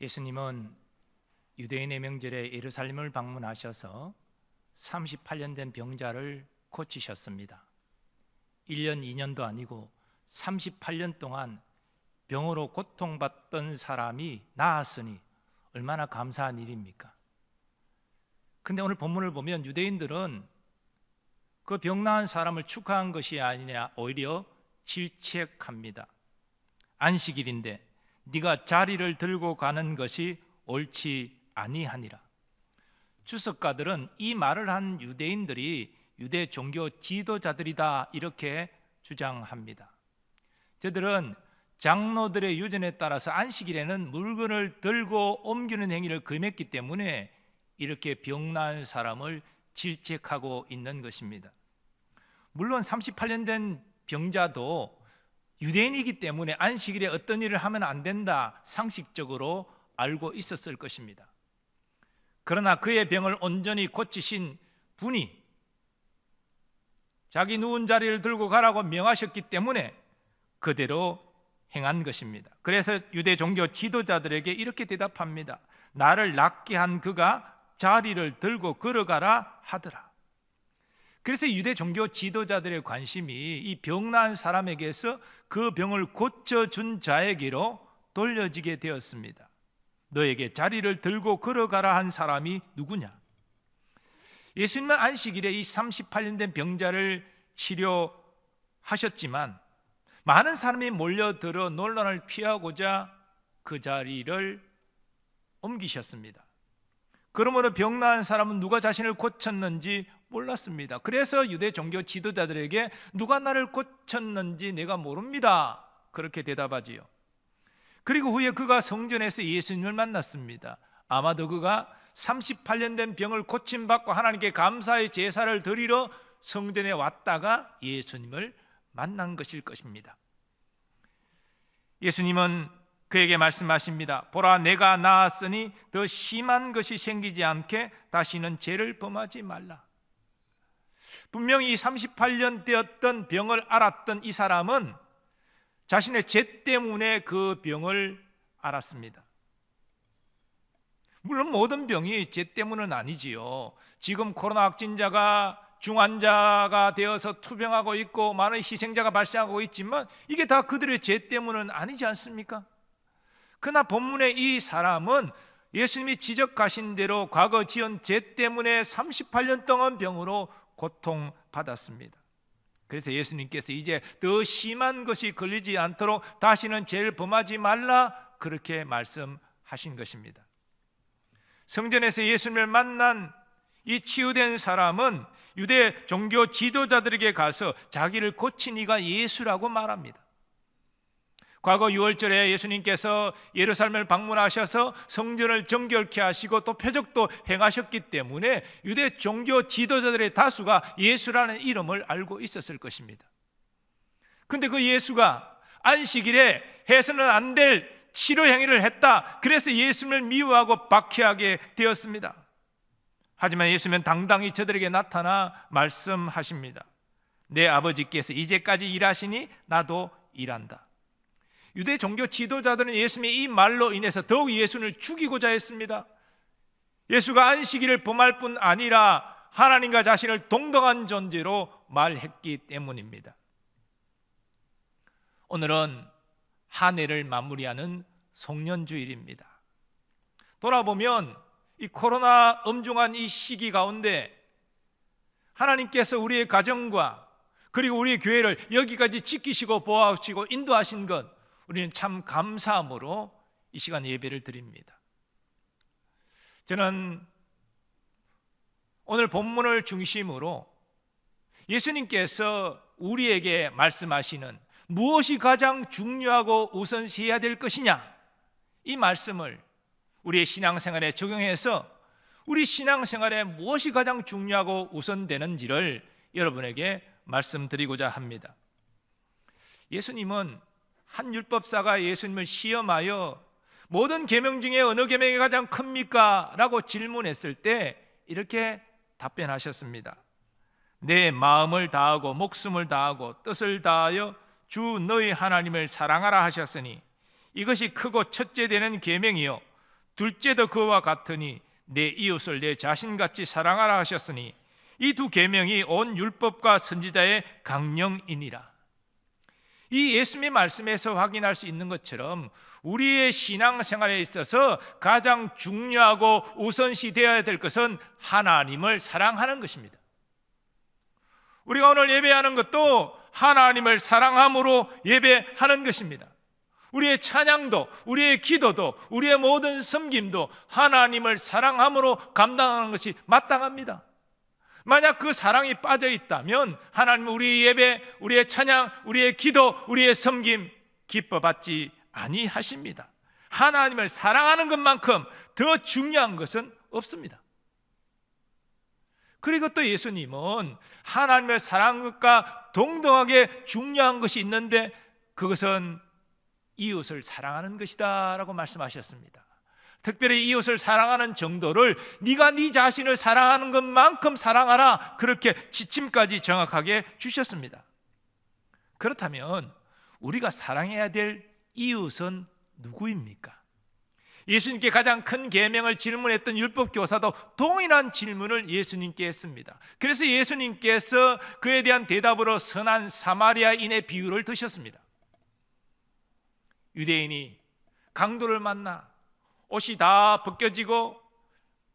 예수님은 유대인의 명절에 예루살렘을 방문하셔서 38년 된 병자를 고치셨습니다. 1년, 2년도 아니고 38년 동안 병으로 고통받던 사람이 나았으니 얼마나 감사한 일입니까? 근데 오늘 본문을 보면 유대인들은 그 병 나은 사람을 축하한 것이 아니냐 오히려 질책합니다. 안식일인데 네가 자리를 들고 가는 것이 옳지 아니하니라. 주석가들은 이 말을 한 유대인들이 유대 종교 지도자들이다 이렇게 주장합니다. 저들은 장로들의 유전에 따라서 안식일에는 물건을 들고 옮기는 행위를 금했기 때문에 이렇게 병 나은 사람을 질책하고 있는 것입니다. 물론 38년 된 병자도 유대인이기 때문에 안식일에 어떤 일을 하면 안 된다 상식적으로 알고 있었을 것입니다. 그러나 그의 병을 온전히 고치신 분이 자기 누운 자리를 들고 가라고 명하셨기 때문에 그대로 행한 것입니다. 그래서 유대 종교 지도자들에게 이렇게 대답합니다. 나를 낫게 한 그가 자리를 들고 걸어가라 하더라. 그래서 유대 종교 지도자들의 관심이 이 병 나은 사람에게서 그 병을 고쳐준 자에게로 돌려지게 되었습니다. 너에게 자리를 들고 걸어가라 한 사람이 누구냐? 예수님은 안식일에 이 38년 된 병자를 치료하셨지만 많은 사람이 몰려들어 논란을 피하고자 그 자리를 옮기셨습니다. 그러므로 병 나은 사람은 누가 자신을 고쳤는지 몰랐습니다. 그래서 유대 종교 지도자들에게 누가 나를 고쳤는지 내가 모릅니다 그렇게 대답하지요. 그리고 후에 그가 성전에서 예수님을 만났습니다. 아마도 그가 38년 된 병을 고침받고 하나님께 감사의 제사를 드리러 성전에 왔다가 예수님을 만난 것일 것입니다. 예수님은 그에게 말씀하십니다. 보라, 내가 나았으니 더 심한 것이 생기지 않게 다시는 죄를 범하지 말라. 분명히 38년 되었던 병을 알았던 이 사람은 자신의 죄 때문에 그 병을 알았습니다. 물론 모든 병이 죄 때문은 아니지요. 지금 코로나 확진자가 중환자가 되어서 투병하고 있고 많은 희생자가 발생하고 있지만 이게 다 그들의 죄 때문은 아니지 않습니까? 그러나 본문의 이 사람은 예수님이 지적하신 대로 과거 지은 죄 때문에 38년 동안 병으로 고통받았습니다. 그래서 예수님께서 이제 더 심한 것이 걸리지 않도록 다시는 죄를 범하지 말라 그렇게 말씀하신 것입니다. 성전에서 예수님을 만난 이 치유된 사람은 유대 종교 지도자들에게 가서 자기를 고친 이가 예수라고 말합니다. 과거 6월절에 예수님께서 예루살렘을 방문하셔서 성전을 정결케 하시고 또 표적도 행하셨기 때문에 유대 종교 지도자들의 다수가 예수라는 이름을 알고 있었을 것입니다. 그런데 그 예수가 안식일에 해서는 안 될 치료 행위를 했다. 그래서 예수님을 미워하고 박해하게 되었습니다. 하지만 예수님은 당당히 저들에게 나타나 말씀하십니다. 내 아버지께서 이제까지 일하시니 나도 일한다. 유대 종교 지도자들은 예수님의 이 말로 인해서 더욱 예수님을 죽이고자 했습니다. 예수가 안식일을 범할 뿐 아니라 하나님과 자신을 동등한 존재로 말했기 때문입니다. 오늘은 한 해를 마무리하는 송년주일입니다. 돌아보면 이 코로나 엄중한 이 시기 가운데 하나님께서 우리의 가정과 그리고 우리의 교회를 여기까지 지키시고 보호하시고 인도하신 것 우리는 참 감사함으로 이 시간 예배를 드립니다. 저는 오늘 본문을 중심으로 예수님께서 우리에게 말씀하시는 무엇이 가장 중요하고 우선시해야 될 것이냐 이 말씀을 우리의 신앙생활에 적용해서 우리 신앙생활에 무엇이 가장 중요하고 우선되는지를 여러분에게 말씀드리고자 합니다. 예수님은 한 율법사가 예수님을 시험하여 모든 계명 중에 어느 계명이 가장 큽니까? 라고 질문했을 때 이렇게 답변하셨습니다. 내 마음을 다하고 목숨을 다하고 뜻을 다하여 주 너희 하나님을 사랑하라 하셨으니 이것이 크고 첫째 되는 계명이요 둘째도 그와 같으니 내 이웃을 내 자신같이 사랑하라 하셨으니 이 두 계명이 온 율법과 선지자의 강령이니라. 이 예수님의 말씀에서 확인할 수 있는 것처럼 우리의 신앙생활에 있어서 가장 중요하고 우선시 되어야 될 것은 하나님을 사랑하는 것입니다. 우리가 오늘 예배하는 것도 하나님을 사랑함으로 예배하는 것입니다. 우리의 찬양도, 우리의 기도도, 우리의 모든 섬김도 하나님을 사랑함으로 감당하는 것이 마땅합니다. 만약 그 사랑이 빠져 있다면 하나님은 우리의 예배, 우리의 찬양, 우리의 기도, 우리의 섬김 기뻐받지 아니하십니다. 하나님을 사랑하는 것만큼 더 중요한 것은 없습니다. 그리고 또 예수님은 하나님을 사랑하는 것과 동등하게 중요한 것이 있는데 그것은 이웃을 사랑하는 것이다 라고 말씀하셨습니다. 특별히 이웃을 사랑하는 정도를 네가 네 자신을 사랑하는 것만큼 사랑하라, 그렇게 지침까지 정확하게 주셨습니다. 그렇다면 우리가 사랑해야 될 이웃은 누구입니까? 예수님께 가장 큰 계명을 질문했던 율법교사도 동일한 질문을 예수님께 했습니다. 그래서 예수님께서 그에 대한 대답으로 선한 사마리아인의 비유를 드셨습니다. 유대인이 강도를 만나 옷이 다 벗겨지고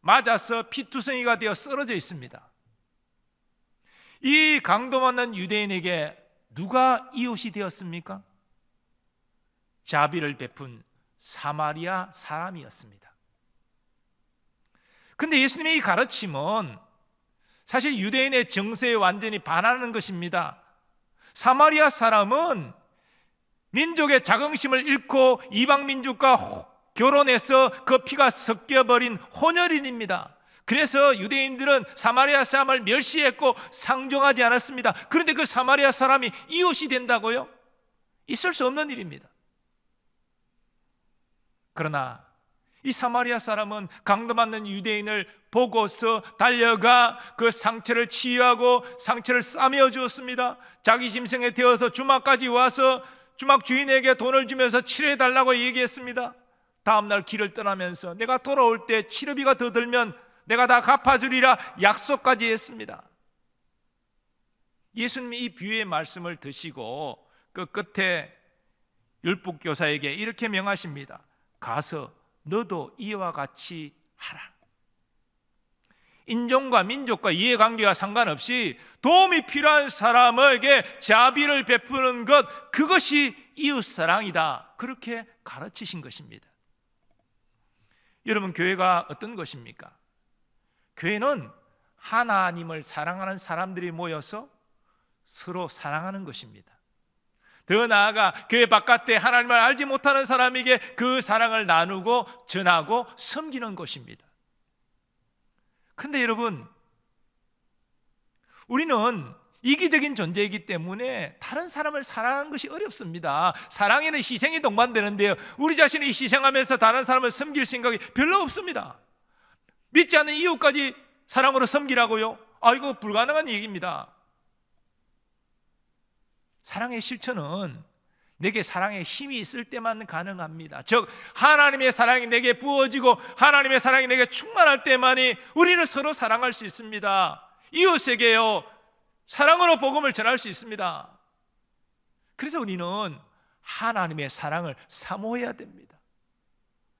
맞아서 피투성이가 되어 쓰러져 있습니다. 이 강도 만난 유대인에게 누가 이웃이 되었습니까? 자비를 베푼 사마리아 사람이었습니다. 그런데 예수님의 이 가르침은 사실 유대인의 정서에 완전히 반하는 것입니다. 사마리아 사람은 민족의 자긍심을 잃고 이방 민족과 결혼해서 그 피가 섞여버린 혼혈인입니다. 그래서 유대인들은 사마리아 사람을 멸시했고 상종하지 않았습니다. 그런데 그 사마리아 사람이 이웃이 된다고요? 있을 수 없는 일입니다. 그러나 이 사마리아 사람은 강도맞는 유대인을 보고서 달려가 그 상처를 치유하고 상처를 싸매어 주었습니다. 자기 짐승에 태워서 주막까지 와서 주막 주인에게 돈을 주면서 치료해달라고 얘기했습니다. 다음날 길을 떠나면서 내가 돌아올 때 치료비가 더 들면 내가 다 갚아주리라 약속까지 했습니다. 예수님이 이 비유의 말씀을 드시고 그 끝에 율법교사에게 이렇게 명하십니다. 가서 너도 이와 같이 하라. 인종과 민족과 이해관계와 상관없이 도움이 필요한 사람에게 자비를 베푸는 것, 그것이 이웃사랑이다, 그렇게 가르치신 것입니다. 여러분, 교회가 어떤 것입니까? 교회는 하나님을 사랑하는 사람들이 모여서 서로 사랑하는 것입니다. 더 나아가 교회 바깥에 하나님을 알지 못하는 사람에게 그 사랑을 나누고 전하고 섬기는 것입니다. 그런데 여러분, 우리는 이기적인 존재이기 때문에 다른 사람을 사랑하는 것이 어렵습니다. 사랑에는 희생이 동반되는데요, 우리 자신이 희생하면서 다른 사람을 섬길 생각이 별로 없습니다. 믿지 않는 이웃까지 사랑으로 섬기라고요? 이거 불가능한 얘기입니다. 사랑의 실천은 내게 사랑의 힘이 있을 때만 가능합니다. 즉 하나님의 사랑이 내게 부어지고 하나님의 사랑이 내게 충만할 때만이 우리는 서로 사랑할 수 있습니다. 이웃에게요, 사랑으로 복음을 전할 수 있습니다. 그래서 우리는 하나님의 사랑을 사모해야 됩니다.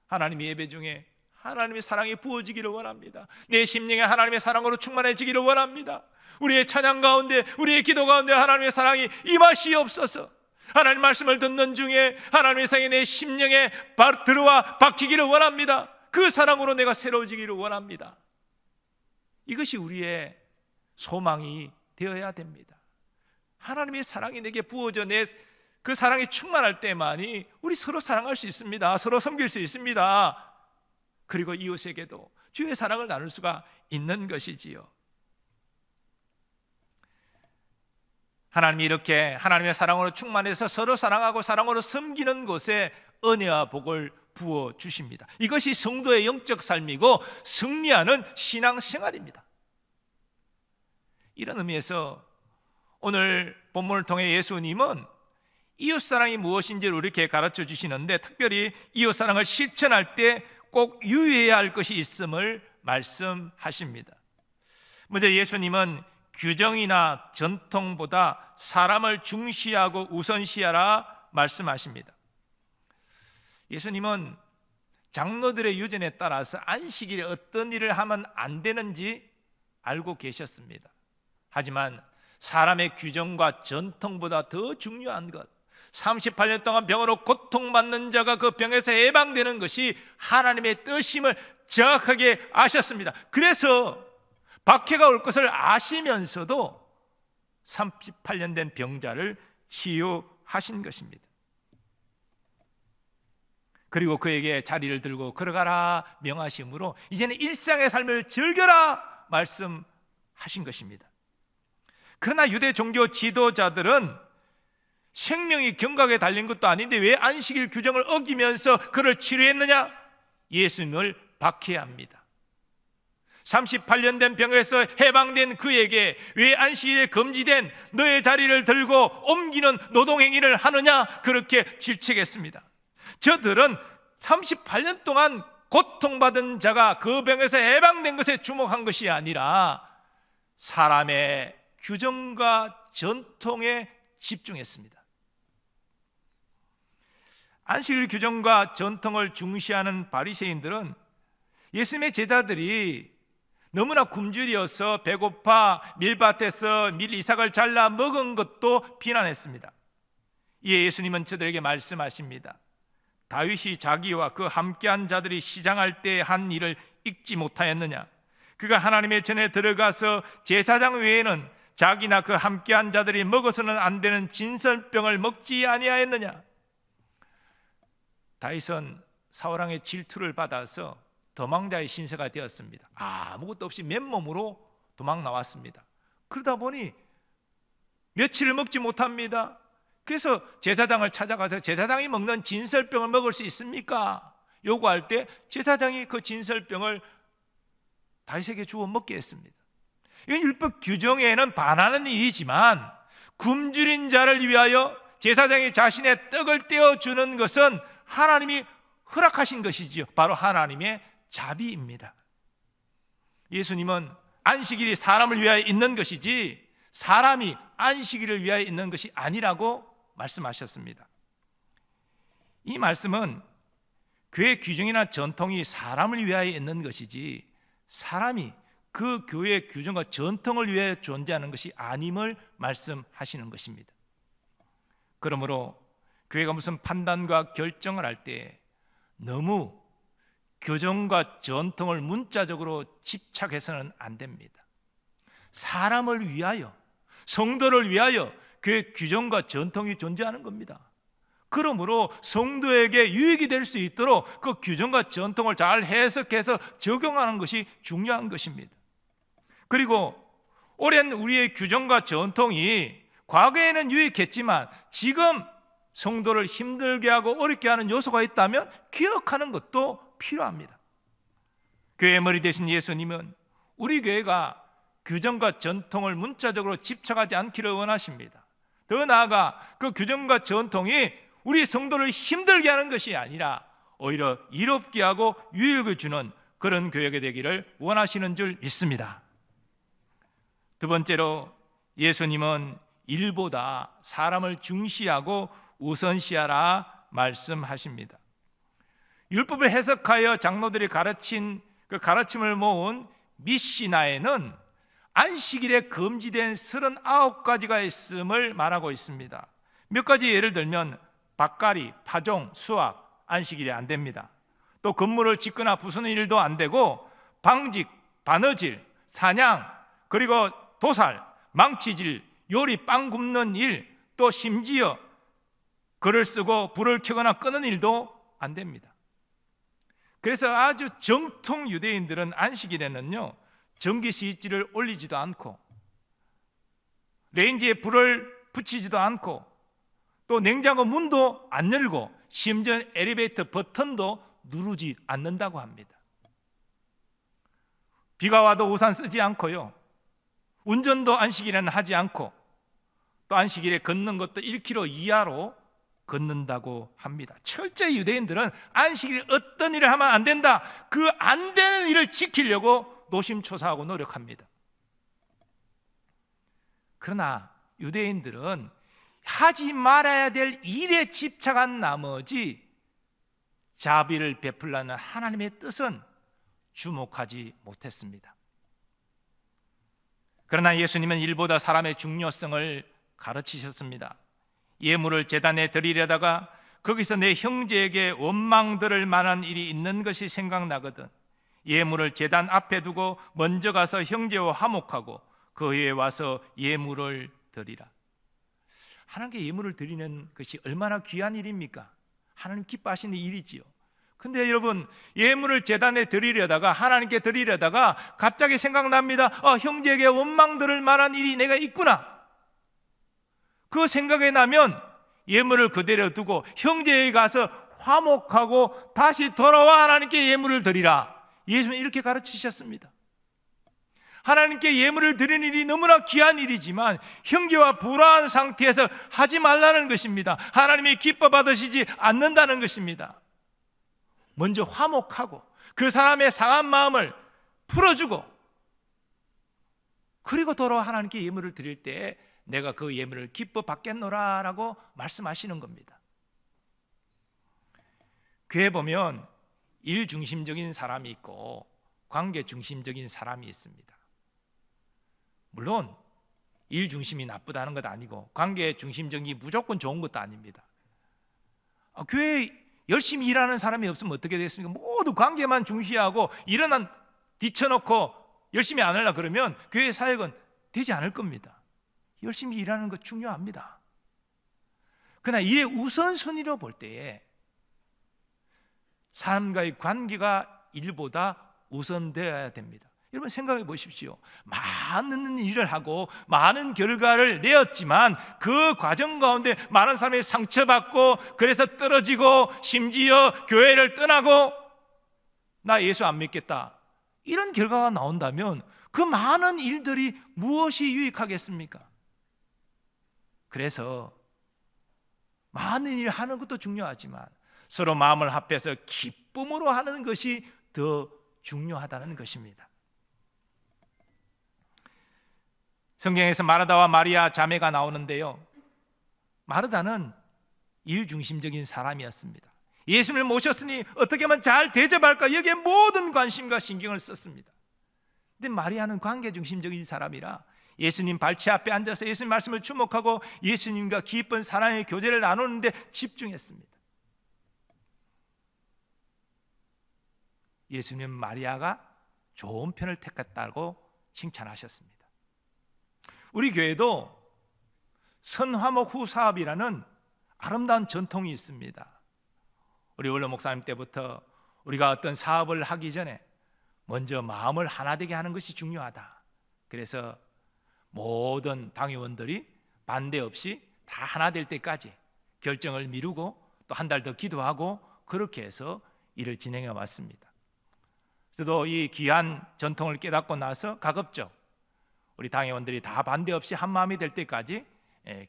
하나님의 예배 중에 하나님의 사랑이 부어지기를 원합니다. 내 심령에 하나님의 사랑으로 충만해지기를 원합니다. 우리의 찬양 가운데, 우리의 기도 가운데 하나님의 사랑이 임하시옵소서. 하나님 말씀을 듣는 중에 하나님의 사랑이 내 심령에 들어와 박히기를 원합니다. 그 사랑으로 내가 새로워지기를 원합니다. 이것이 우리의 소망이 되어야 됩니다. 하나님의 사랑이 내게 부어져 그 사랑이 충만할 때만이 우리 서로 사랑할 수 있습니다. 서로 섬길 수 있습니다. 그리고 이웃에게도 주의 사랑을 나눌 수가 있는 것이지요. 하나님이 이렇게 하나님의 사랑으로 충만해서 서로 사랑하고 사랑으로 섬기는 곳에 은혜와 복을 부어 주십니다. 이것이 성도의 영적 삶이고 승리하는 신앙생활입니다. 이런 의미에서 오늘 본문을 통해 예수님은 이웃사랑이 무엇인지를 이렇게 가르쳐 주시는데, 특별히 이웃사랑을 실천할 때 꼭 유의해야 할 것이 있음을 말씀하십니다. 먼저 예수님은 규정이나 전통보다 사람을 중시하고 우선시하라 말씀하십니다. 예수님은 장로들의 유전에 따라서 안식일에 어떤 일을 하면 안 되는지 알고 계셨습니다. 하지만 사람의 규정과 전통보다 더 중요한 것, 38년 동안 병으로 고통받는 자가 그 병에서 해방되는 것이 하나님의 뜻임을 정확하게 아셨습니다. 그래서 박해가 올 것을 아시면서도 38년 된 병자를 치유하신 것입니다. 그리고 그에게 자리를 들고 걸어가라 명하심으로 이제는 일상의 삶을 즐겨라 말씀하신 것입니다. 그러나 유대 종교 지도자들은 생명이 경각에 달린 것도 아닌데 왜 안식일 규정을 어기면서 그를 치료했느냐? 예수님을 박해합니다. 38년 된 병에서 해방된 그에게 왜 안식일에 금지된 너의 자리를 들고 옮기는 노동행위를 하느냐? 그렇게 질책했습니다. 저들은 38년 동안 고통받은 자가 그 병에서 해방된 것에 주목한 것이 아니라 사람의 규정과 전통에 집중했습니다. 안식일 규정과 전통을 중시하는 바리새인들은 예수님의 제자들이 너무나 굶주려서 배고파 밀밭에서 밀 이삭을 잘라 먹은 것도 비난했습니다. 이에 예수님은 저들에게 말씀하십니다. 다윗이 자기와 그 함께한 자들이 시장할 때 한 일을 잊지 못하였느냐? 그가 하나님의 전에 들어가서 제사장 외에는 자기나 그 함께한 자들이 먹어서는 안 되는 진설병을 먹지 아니하였느냐? 다윗은 사울왕의 질투를 받아서 도망자의 신세가 되었습니다. 아무것도 없이 맨몸으로 도망 나왔습니다. 그러다 보니 며칠을 먹지 못합니다. 그래서 제사장을 찾아가서 제사장이 먹는 진설병을 먹을 수 있습니까? 요구할 때 제사장이 그 진설병을 다윗에게 주어 먹게 했습니다. 이건 율법 규정에는 반하는 일이지만 굶주린 자를 위하여 제사장이 자신의 떡을 떼어주는 것은 하나님이 허락하신 것이지요. 바로 하나님의 자비입니다. 예수님은 안식일이 사람을 위하여 있는 것이지 사람이 안식일을 위하여 있는 것이 아니라고 말씀하셨습니다. 이 말씀은 교회 규정이나 전통이 사람을 위하여 있는 것이지 사람이 그 교회의 규정과 전통을 위하여 존재하는 것이 아님을 말씀하시는 것입니다. 그러므로 교회가 무슨 판단과 결정을 할 때 너무 규정과 전통을 문자적으로 집착해서는 안 됩니다. 사람을 위하여, 성도를 위하여 교회 규정과 전통이 존재하는 겁니다. 그러므로 성도에게 유익이 될 수 있도록 그 규정과 전통을 잘 해석해서 적용하는 것이 중요한 것입니다. 그리고 오랜 우리의 규정과 전통이 과거에는 유익했지만 지금 성도를 힘들게 하고 어렵게 하는 요소가 있다면 기억하는 것도 필요합니다. 교회의 머리 되신 예수님은 우리 교회가 규정과 전통을 문자적으로 집착하지 않기를 원하십니다. 더 나아가 그 규정과 전통이 우리 성도를 힘들게 하는 것이 아니라 오히려 이롭게 하고 유익을 주는 그런 교회가 되기를 원하시는 줄 믿습니다. 두 번째로 예수님은 일보다 사람을 중시하고 우선시하라 말씀하십니다. 율법을 해석하여 장로들이 가르친 그 가르침을 모은 미시나에는 안식일에 금지된 39가지가 있음을 말하고 있습니다. 몇 가지 예를 들면 밭갈이, 파종, 수확, 안식일이 안 됩니다. 또 건물을 짓거나 부수는 일도 안 되고 방직, 바느질, 사냥, 그리고 도살, 망치질, 요리, 빵 굽는 일, 또 심지어 글을 쓰고 불을 켜거나 끄는 일도 안 됩니다. 그래서 아주 정통 유대인들은 안식일에는요 전기 스위치를 올리지도 않고 레인지에 불을 붙이지도 않고 또 냉장고 문도 안 열고 심지어 엘리베이터 버튼도 누르지 않는다고 합니다. 비가 와도 우산 쓰지 않고요, 운전도 안식일에는 하지 않고 또 안식일에 걷는 것도 1km 이하로 걷는다고 합니다. 철저히 유대인들은 안식일 어떤 일을 하면 안 된다, 그 안 되는 일을 지키려고 노심초사하고 노력합니다. 그러나 유대인들은 하지 말아야 될 일에 집착한 나머지 자비를 베풀라는 하나님의 뜻은 주목하지 못했습니다. 그러나 예수님은 일보다 사람의 중요성을 가르치셨습니다. 예물을 제단에 드리려다가 거기서 내 형제에게 원망 들을 만한 일이 있는 것이 생각나거든 예물을 제단 앞에 두고 먼저 가서 형제와 화목하고 그 후에 와서 예물을 드리라. 하나님께 예물을 드리는 것이 얼마나 귀한 일입니까? 하나님 기뻐하시는 일이지요. 근데 여러분, 예물을 제단에 드리려다가, 하나님께 드리려다가 갑자기 생각납니다. 형제에게 원망 들을 만한 일이 내가 있구나. 그 생각이 나면 예물을 그대로 두고 형제에게 가서 화목하고 다시 돌아와 하나님께 예물을 드리라. 예수님은 이렇게 가르치셨습니다. 하나님께 예물을 드리는 일이 너무나 귀한 일이지만 형제와 불화한 상태에서 하지 말라는 것입니다. 하나님이 기뻐 받으시지 않는다는 것입니다. 먼저 화목하고 그 사람의 상한 마음을 풀어주고 그리고 돌아와 하나님께 예물을 드릴 때 내가 그 예물을 기뻐 받겠노라 라고 말씀하시는 겁니다. 교회 보면 일 중심적인 사람이 있고 관계 중심적인 사람이 있습니다. 물론 일 중심이 나쁘다는 것 아니고 관계 중심적이 무조건 좋은 것도 아닙니다. 교회에 열심히 일하는 사람이 없으면 어떻게 되겠습니까? 모두 관계만 중시하고 일은 뒤쳐놓고 열심히 안 하려고 그러면 교회 사역은 되지 않을 겁니다. 열심히 일하는 것 중요합니다. 그러나 일의 우선순위로 볼 때에 사람과의 관계가 일보다 우선되어야 됩니다. 여러분 생각해 보십시오. 많은 일을 하고 많은 결과를 내었지만 그 과정 가운데 많은 사람이 상처받고 그래서 떨어지고 심지어 교회를 떠나고 나 예수 안 믿겠다 이런 결과가 나온다면 그 많은 일들이 무엇이 유익하겠습니까? 그래서 많은 일을 하는 것도 중요하지만 서로 마음을 합해서 기쁨으로 하는 것이 더 중요하다는 것입니다. 성경에서 마르다와 마리아 자매가 나오는데요, 마르다는 일 중심적인 사람이었습니다. 예수님을 모셨으니 어떻게 하면 잘 대접할까 여기에 모든 관심과 신경을 썼습니다. 근데 마리아는 관계 중심적인 사람이라 예수님 발치 앞에 앉아서 예수님 말씀을 주목하고 예수님과 깊은 사랑의 교제를 나누는데 집중했습니다. 예수님은 마리아가 좋은 편을 택했다고 칭찬하셨습니다. 우리 교회도 선화목 후 사업이라는 아름다운 전통이 있습니다. 우리 원로 목사님 때부터 우리가 어떤 사업을 하기 전에 먼저 마음을 하나 되게 하는 것이 중요하다. 그래서 모든 당회원들이 반대 없이 다 하나 될 때까지 결정을 미루고 또 한 달 더 기도하고 그렇게 해서 일을 진행해 왔습니다. 저도 이 귀한 전통을 깨닫고 나서 가급적 우리 당회원들이 다 반대 없이 한 마음이 될 때까지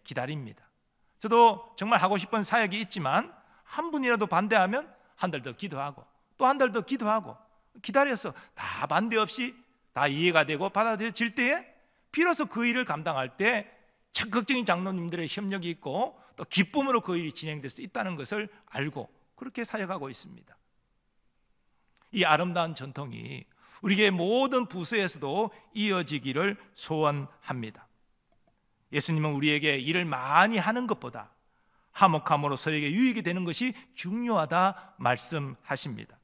기다립니다. 저도 정말 하고 싶은 사역이 있지만 한 분이라도 반대하면 한 달 더 기도하고 또 한 달 더 기도하고 기다려서 다 반대 없이 다 이해가 되고 받아들여질 때에 비로소 그 일을 감당할 때 적극적인 장로님들의 협력이 있고 또 기쁨으로 그 일이 진행될 수 있다는 것을 알고 그렇게 사역하고 있습니다. 이 아름다운 전통이 우리의 모든 부서에서도 이어지기를 소원합니다. 예수님은 우리에게 일을 많이 하는 것보다 화목함으로 서로에게 유익이 되는 것이 중요하다 말씀하십니다.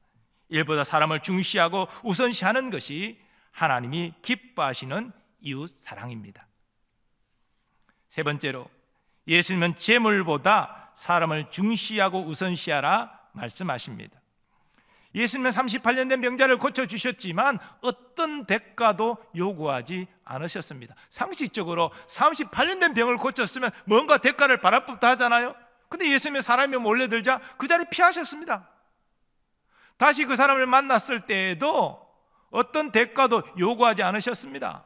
일보다 사람을 중시하고 우선시하는 것이 하나님이 기뻐하시는 이웃 사랑입니다. 세 번째로 예수님은 재물보다 사람을 중시하고 우선시하라 말씀하십니다. 예수님은 38년 된 병자를 고쳐주셨지만 어떤 대가도 요구하지 않으셨습니다. 상식적으로 38년 된 병을 고쳤으면 뭔가 대가를 바랄 법도 하잖아요. 근데 예수님이 사람이 몰려들자 그 자리 피하셨습니다. 다시 그 사람을 만났을 때에도 어떤 대가도 요구하지 않으셨습니다.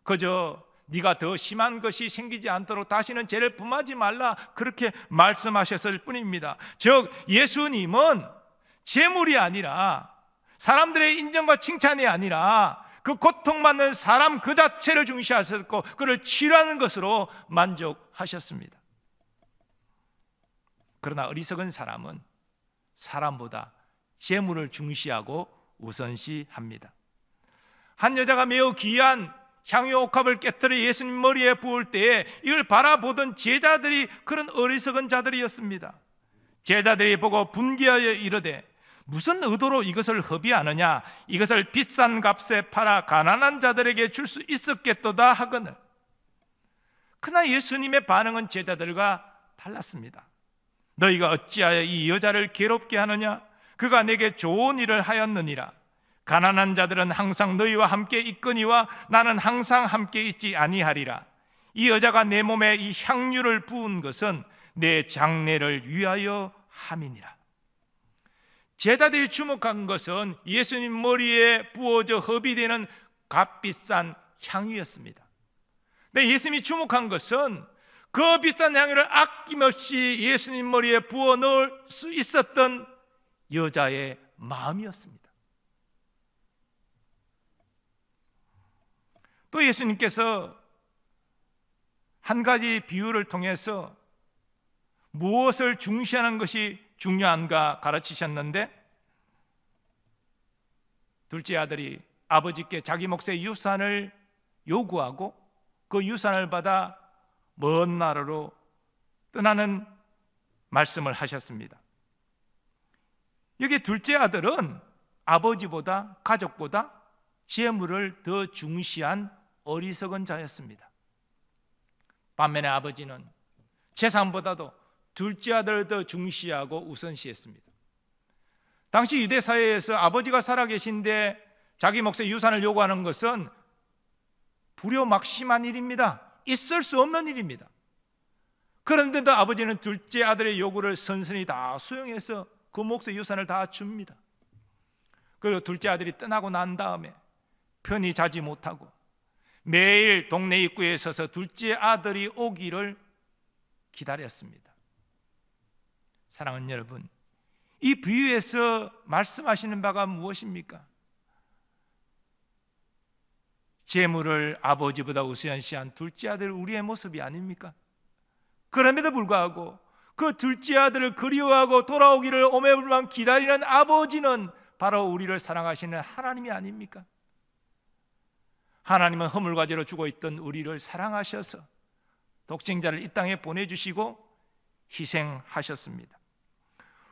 그저 네가 더 심한 것이 생기지 않도록 다시는 죄를 범하지 말라, 그렇게 말씀하셨을 뿐입니다. 즉 예수님은 재물이 아니라, 사람들의 인정과 칭찬이 아니라 그 고통받는 사람 그 자체를 중시하셨고 그를 치료하는 것으로 만족하셨습니다. 그러나 어리석은 사람은 사람보다 재물을 중시하고 우선시합니다. 한 여자가 매우 귀한 향유 옥합을 깨뜨려 예수님 머리에 부을 때에 이걸 바라보던 제자들이 그런 어리석은 자들이었습니다. 제자들이 보고 분개하여 이르되 무슨 의도로 이것을 허비하느냐, 이것을 비싼 값에 팔아 가난한 자들에게 줄 수 있었겠도다 하거늘. 그러나 예수님의 반응은 제자들과 달랐습니다. 너희가 어찌하여 이 여자를 괴롭게 하느냐, 그가 내게 좋은 일을 하였느니라. 가난한 자들은 항상 너희와 함께 있거니와 나는 항상 함께 있지 아니하리라. 이 여자가 내 몸에 이 향유를 부은 것은 내 장례를 위하여 함이니라. 제자들이 주목한 것은 예수님 머리에 부어져 허비되는 값비싼 향유였습니다. 근데 예수님이 주목한 것은 그 비싼 향유를 아낌없이 예수님 머리에 부어 넣을 수 있었던 여자의 마음이었습니다. 또 예수님께서 한 가지 비유를 통해서 무엇을 중시하는 것이 중요한가 가르치셨는데, 둘째 아들이 아버지께 자기 몫의 유산을 요구하고 그 유산을 받아 먼 나라로 떠나는 말씀을 하셨습니다. 여기 둘째 아들은 아버지보다, 가족보다 재물을 더 중시한 어리석은 자였습니다. 반면에 아버지는 재산보다도 둘째 아들을 더 중시하고 우선시했습니다. 당시 유대 사회에서 아버지가 살아계신데 자기 몫의 유산을 요구하는 것은 불효막심한 일입니다. 있을 수 없는 일입니다. 그런데도 아버지는 둘째 아들의 요구를 선선히 다 수용해서 그 몫의 유산을 다 줍니다. 그리고 둘째 아들이 떠나고 난 다음에 편히 자지 못하고 매일 동네 입구에 서서 둘째 아들이 오기를 기다렸습니다. 사랑하는 여러분, 이 비유에서 말씀하시는 바가 무엇입니까? 재물을 아버지보다 우선시한 둘째 아들, 우리의 모습이 아닙니까? 그럼에도 불구하고 그 둘째 아들을 그리워하고 돌아오기를 오매불망 기다리는 아버지는 바로 우리를 사랑하시는 하나님이 아닙니까? 하나님은 허물과제로 죽어있던 우리를 사랑하셔서 독생자를 이 땅에 보내주시고 희생하셨습니다.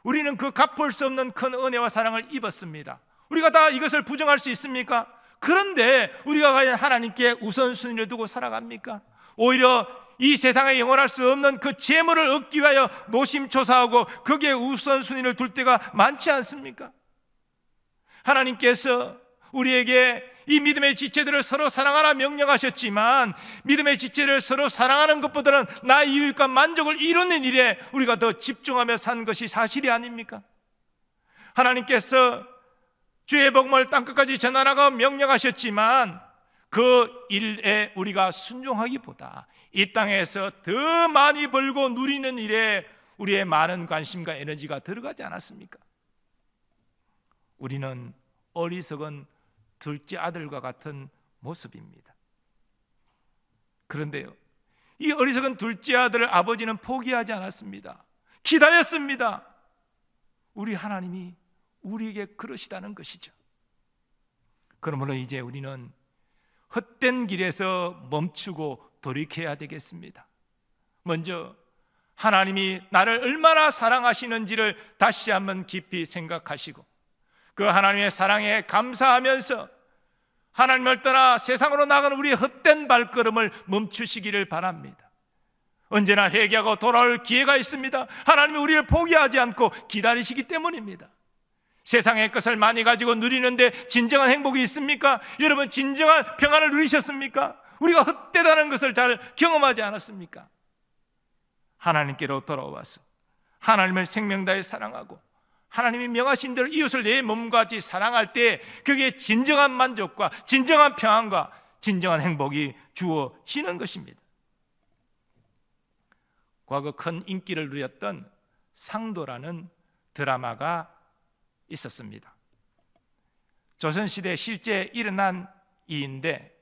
우리는 그 갚을 수 없는 큰 은혜와 사랑을 입었습니다. 우리가 다 이것을 부정할 수 있습니까? 그런데 우리가 과연 하나님께 우선순위를 두고 살아갑니까? 오히려 이 세상에 영원할 수 없는 그 재물을 얻기 위하여 노심초사하고 거기에 우선순위를 둘 때가 많지 않습니까? 하나님께서 우리에게 이 믿음의 지체들을 서로 사랑하라 명령하셨지만 믿음의 지체를 서로 사랑하는 것보다는 나의 유익과 만족을 이루는 일에 우리가 더 집중하며 산 것이 사실이 아닙니까? 하나님께서 주의 복음을 땅끝까지 전하라고 명령하셨지만 그 일에 우리가 순종하기보다 이 땅에서 더 많이 벌고 누리는 일에 우리의 많은 관심과 에너지가 들어가지 않았습니까? 우리는 어리석은 둘째 아들과 같은 모습입니다. 그런데요, 이 어리석은 둘째 아들을 아버지는 포기하지 않았습니다. 기다렸습니다. 우리 하나님이 우리에게 그러시다는 것이죠. 그러므로 이제 우리는 헛된 길에서 멈추고 돌이켜야 되겠습니다. 먼저 하나님이 나를 얼마나 사랑하시는지를 다시 한번 깊이 생각하시고 그 하나님의 사랑에 감사하면서 하나님을 떠나 세상으로 나가는 우리의 헛된 발걸음을 멈추시기를 바랍니다. 언제나 회개하고 돌아올 기회가 있습니다. 하나님이 우리를 포기하지 않고 기다리시기 때문입니다. 세상의 것을 많이 가지고 누리는데 진정한 행복이 있습니까? 여러분, 진정한 평안을 누리셨습니까? 우리가 헛되다는 것을 잘 경험하지 않았습니까? 하나님께로 돌아와서 하나님을 생명 다해 사랑하고 하나님이 명하신 대로 이웃을 내 몸과 같이 사랑할 때 그게 진정한 만족과 진정한 평안과 진정한 행복이 주어지는 것입니다. 과거 큰 인기를 누렸던 상도라는 드라마가 있었습니다. 조선시대에 실제 일어난 일인데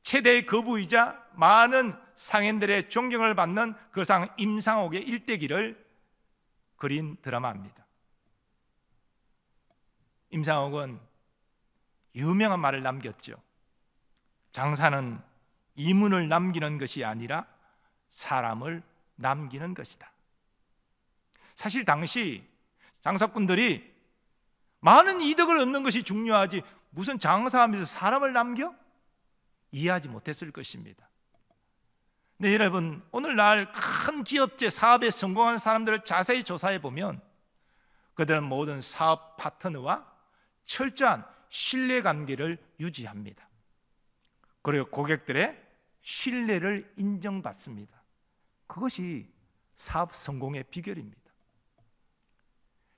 최대의 거부이자 많은 상인들의 존경을 받는 거상 임상옥의 일대기를 그린 드라마입니다. 임상옥은 유명한 말을 남겼죠. 장사는 이문을 남기는 것이 아니라 사람을 남기는 것이다. 사실 당시 장사꾼들이 많은 이득을 얻는 것이 중요하지 무슨 장사하면서 사람을 남겨? 이해하지 못했을 것입니다. 네, 여러분, 오늘날 큰 기업체 사업에 성공한 사람들을 자세히 조사해 보면 그들은 모든 사업 파트너와 철저한 신뢰관계를 유지합니다. 그리고 고객들의 신뢰를 인정받습니다. 그것이 사업 성공의 비결입니다.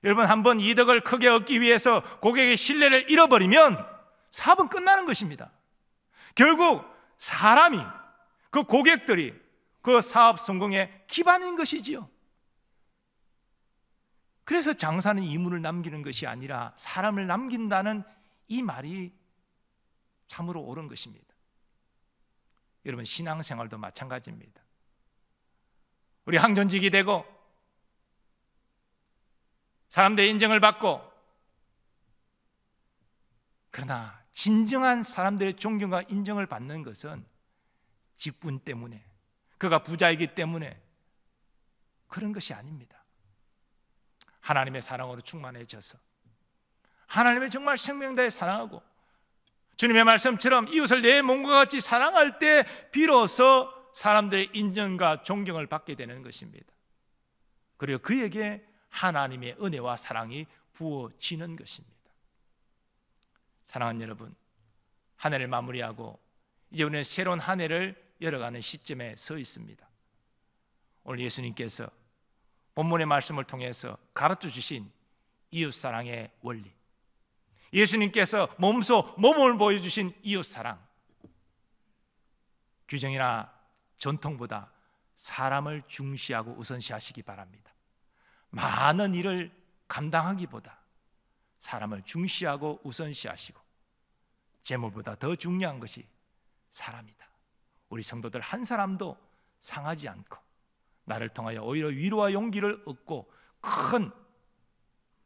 여러분, 한번 이득을 크게 얻기 위해서 고객의 신뢰를 잃어버리면 사업은 끝나는 것입니다. 결국 사람이, 그 고객들이 그 사업 성공의 기반인 것이지요. 그래서 장사는 이문을 남기는 것이 아니라 사람을 남긴다는 이 말이 참으로 옳은 것입니다. 여러분, 신앙생활도 마찬가지입니다. 우리 항존직이 되고 사람들의 인정을 받고, 그러나 진정한 사람들의 존경과 인정을 받는 것은 직분 때문에, 그가 부자이기 때문에 그런 것이 아닙니다. 하나님의 사랑으로 충만해져서 하나님의 정말 생명 다해 사랑하고 주님의 말씀처럼 이웃을 내 몸과 같이 사랑할 때 비로소 사람들의 인정과 존경을 받게 되는 것입니다. 그리고 그에게 하나님의 은혜와 사랑이 부어지는 것입니다. 사랑하는 여러분, 한 해를 마무리하고 이제 우리는 새로운 한 해를 열어가는 시점에 서 있습니다. 오늘 예수님께서 본문의 말씀을 통해서 가르쳐 주신 이웃사랑의 원리, 예수님께서 몸소 몸을 보여주신 이웃사랑, 규정이나 전통보다 사람을 중시하고 우선시하시기 바랍니다. 많은 일을 감당하기보다 사람을 중시하고 우선시하시고, 재물보다 더 중요한 것이 사람이다. 우리 성도들 한 사람도 상하지 않고 나를 통하여 오히려 위로와 용기를 얻고 큰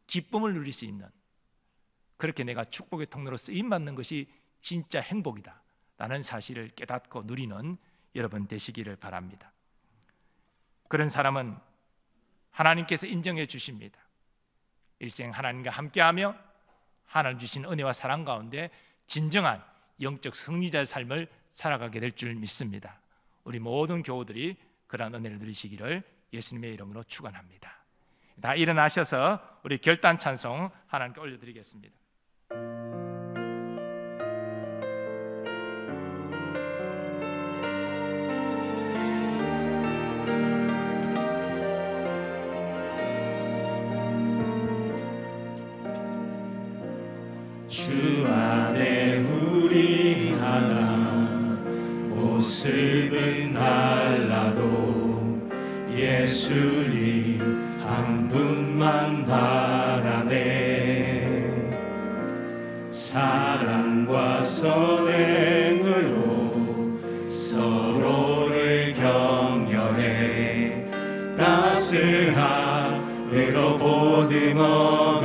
기쁨을 누릴 수 있는, 그렇게 내가 축복의 통로로 쓰임받는 것이 진짜 행복이다 라는 사실을 깨닫고 누리는 여러분 되시기를 바랍니다. 그런 사람은 하나님께서 인정해 주십니다. 일생 하나님과 함께하며 하나님 주신 은혜와 사랑 가운데 진정한 영적 승리자의 삶을 살아가게 될 줄 믿습니다. 우리 모든 교우들이 그러한 은혜를 누리시기를 예수님의 이름으로 축원합니다. 다 일어나셔서 우리 결단 찬송 하나님께 올려드리겠습니다. 주 안에 우리 하나, 모습은 달라도 예수님 한 분만 바라네. 사랑과 선행으로 서로를 격려해 따스함으로 보듬어가리.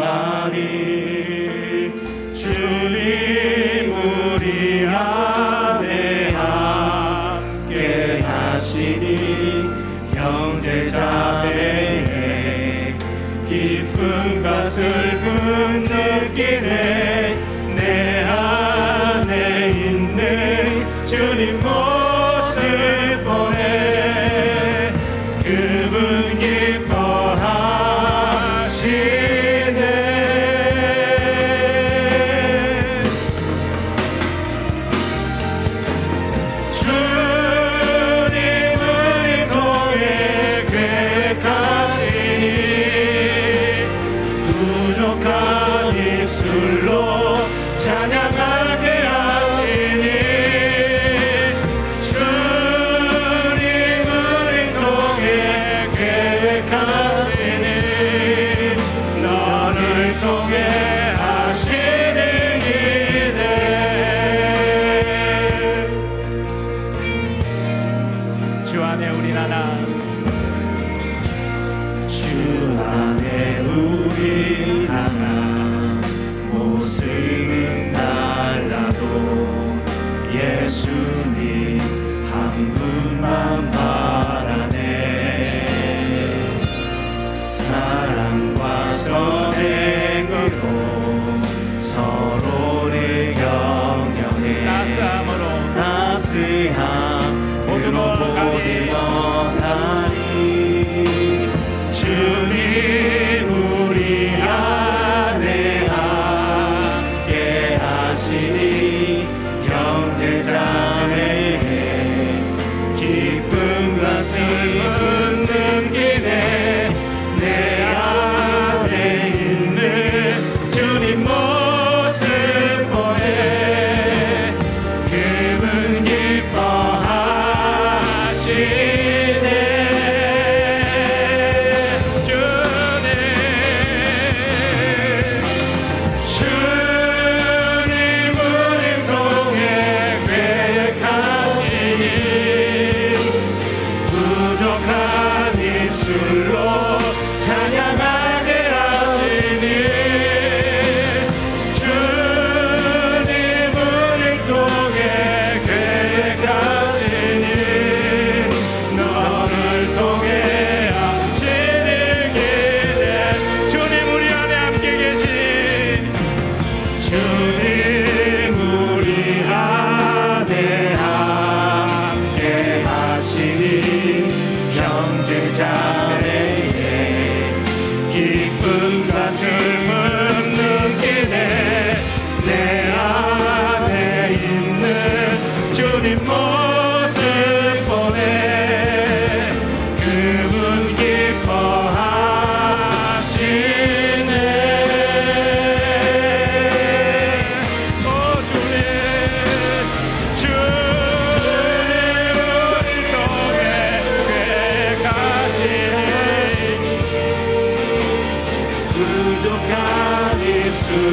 주님 우리 안에 함께 하시니 형제자매의 기쁨과 슬픔 느끼네. 내 안에 있는 주님 모습 보네. 그분 기뻐하시네.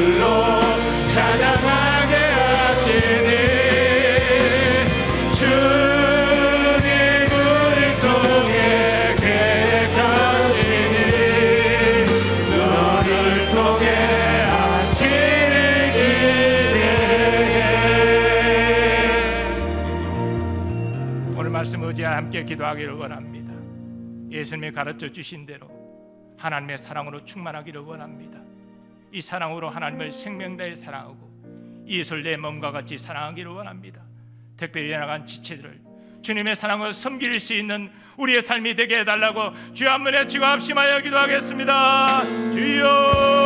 술로 찬양하게 하시니 주님 우리 통해 계획하시니 너를 통해 하시는 기대해. 오늘 말씀 의지하여 함께 기도하기를 원합니다. 예수님이 가르쳐 주신 대로 하나님의 사랑으로 충만하기를 원합니다. 이 사랑으로 하나님을 생명 다해 사랑하고 이웃을 내 몸과 같이 사랑하기를 원합니다. 특별히 나간 지체들을 주님의 사랑을 섬길 수 있는 우리의 삶이 되게 해달라고 주여 한 번에 주가 합심하여 기도하겠습니다. 주여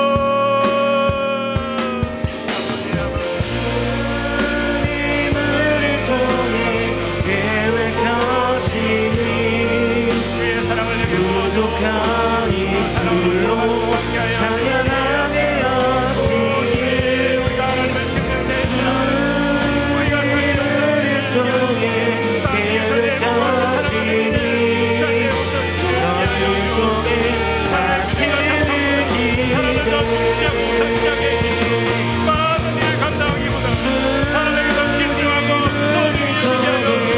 부족한 입술로 찬양하게 하시니 우리가 하나님을 생명내시라 우리가 하나님을 통해 계획하시니 너를 통해 하시는 기대 많은 일을 감당하기보다 사람에게 더 집중하고 소중히 여기며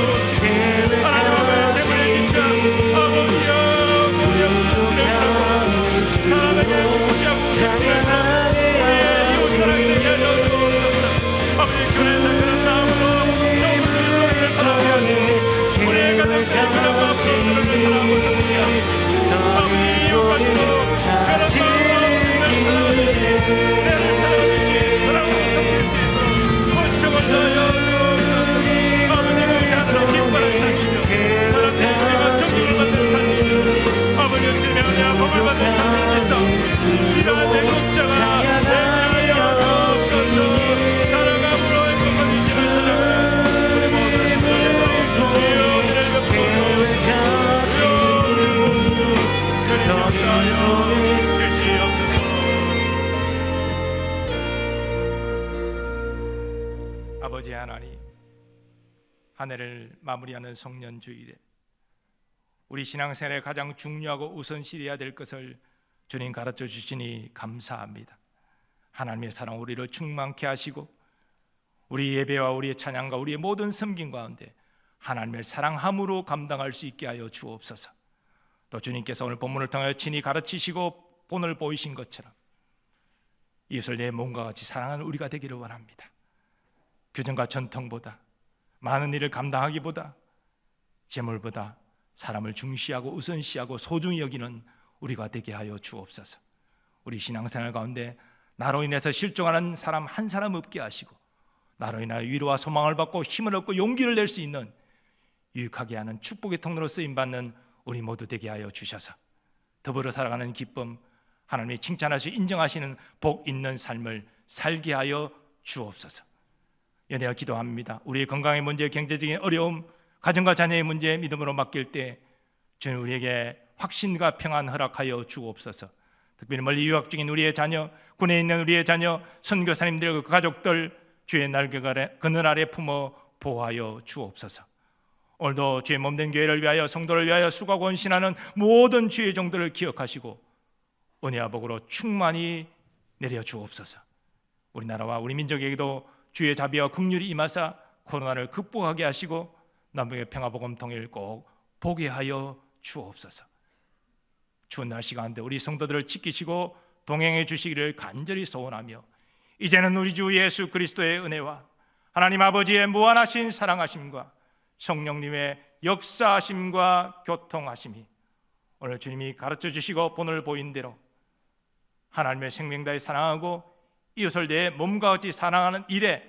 하나님의 제물의 진짜 아버지여 사랑하게 주시하고 주시면서 우리의 이웃 사랑이 되게 하여 주옵소서. 아버지 교회에서 그런 마음으로 영혼을 너희를 사랑하게 하시고 우리의 가정에 그런 마음으로 서로를 사랑하고 섬기게 하시고 아버지 이웃까지도 그런 마음으로 주님을 사랑하듯이 내를 사랑하듯이 사랑으로 섬길 수 있도록 권총을 다하여 주옵소서. 아버지 그렇지 않으면 기뻐하는 삶이죠. 사람들이 우리가 정의를 받는 삶이죠. 아버지 주님의 은혜와 복을 받는 삶입니다. 이러한 대국자가 대명하여 주옵소서. 사랑함으로 행복한 이지를 찾아가는 우리 모든 신도에서 주여 은혜를 베푸소서. 우리를 모시고 주님 역사하여 주시옵소서. 아버지 하나님, 한 해를 마무리하는 송년주일에 우리 신앙생활에 가장 중요하고 우선시해야 될 것을 주님 가르쳐 주시니 감사합니다. 하나님의 사랑 우리를 충만케 하시고 우리 예배와 우리의 찬양과 우리의 모든 섬김 가운데 하나님을 사랑함으로 감당할 수 있게 하여 주옵소서. 또 주님께서 오늘 본문을 통하여 친히 가르치시고 본을 보이신 것처럼 이웃을 내 몸과 같이 사랑하는 우리가 되기를 원합니다. 규정과 전통보다 많은 일을 감당하기보다 재물보다 사람을 중시하고 우선시하고 소중히 여기는 우리가 되게 하여 주옵소서. 우리 신앙생활 가운데 나로 인해서 실종하는 사람 한 사람 없게 하시고 나로 인하여 위로와 소망을 받고 힘을 얻고 용기를 낼 수 있는 유익하게 하는 축복의 통로로 쓰임받는 우리 모두 되게 하여 주셔서 더불어 살아가는 기쁨, 하나님이 칭찬하시고 인정하시는 복 있는 삶을 살게 하여 주옵소서. 연애와 기도합니다. 우리의 건강의 문제, 경제적인 어려움, 가정과 자녀의 문제 믿음으로 맡길 때 주님 우리에게 확신과 평안 허락하여 주옵소서. 특별히 멀리 유학 중인 우리의 자녀, 군에 있는 우리의 자녀, 선교사님들 그 가족들 주의 날개 그늘 아래 품어 보호하여 주옵소서. 오늘도 주의 몸된 교회를 위하여 성도를 위하여 수고하고 헌신하는 모든 주의 종들을 기억하시고 은혜와 복으로 충만히 내려 주옵소서. 우리나라와 우리 민족에게도 주의 자비와 긍휼이 임하사 코로나를 극복하게 하시고 남북의 평화복음 통일 꼭 보게 하여 주옵소서. 추운 날씨 가운데 우리 성도들을 지키시고 동행해 주시기를 간절히 소원하며 이제는 우리 주 예수 그리스도의 은혜와 하나님 아버지의 무한하신 사랑하심과 성령님의 역사하심과 교통하심이 오늘 주님이 가르쳐 주시고 본을 보인 대로 하나님의 생명 다해 사랑하고 이웃을 내 몸과 같이 사랑하는 일에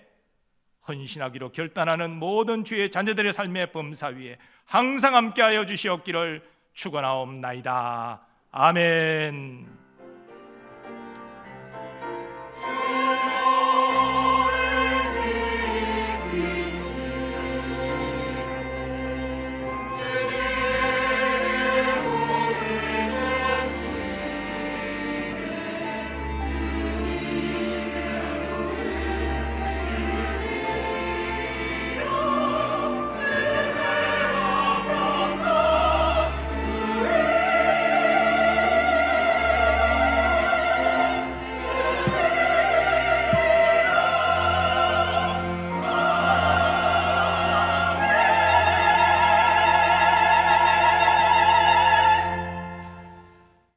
헌신하기로 결단하는 모든 주의 자녀들의 삶의 범사 위에 항상 함께하여 주시옵기를 축원하옵나이다. 아멘.